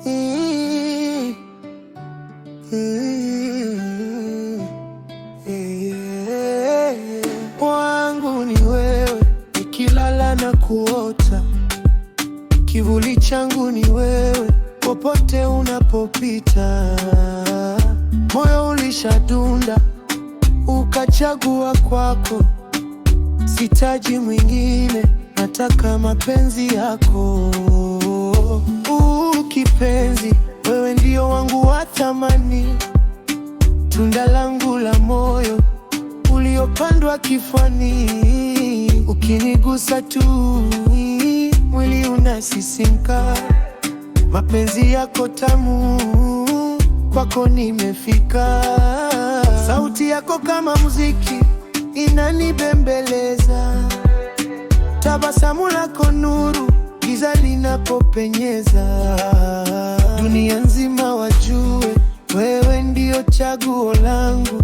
Mm, mm, yeah. Wangu ni wewe, nikilala na kuota, kivuli changu ni wewe, popote unapopita. Moyo ulishadunda, ukachagua kwako, sitaji mwingine, nataka mapenzi yako. Kipenzi, wewe ndio wangu wa thamani, tunda langu la moyo uliopandwa kifuani. Ukinigusa tu mwili unasisimka, mapenzi yako tamu, kwako nimefika. Sauti yako kama muziki inanibembeleza, tabasamu lako nuru giza linapopenyeza. Dunia nzima wajue, wewe ndio chaguo langu,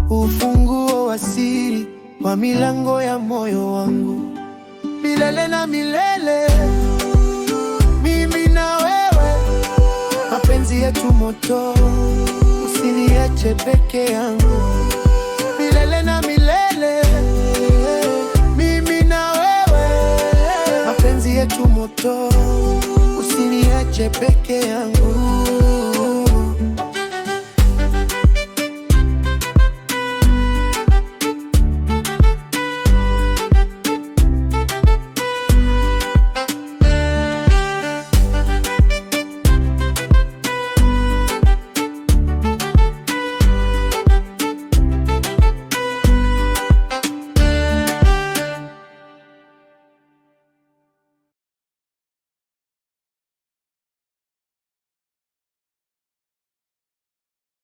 ufunguo wa siri wa milango ya moyo wangu. Milele na milele, mimi na wewe, mapenzi yetu moto, usiniache peke yangu. Milele na milele, mimi na wewe, mapenzi yetu moto, usiniache peke yangu.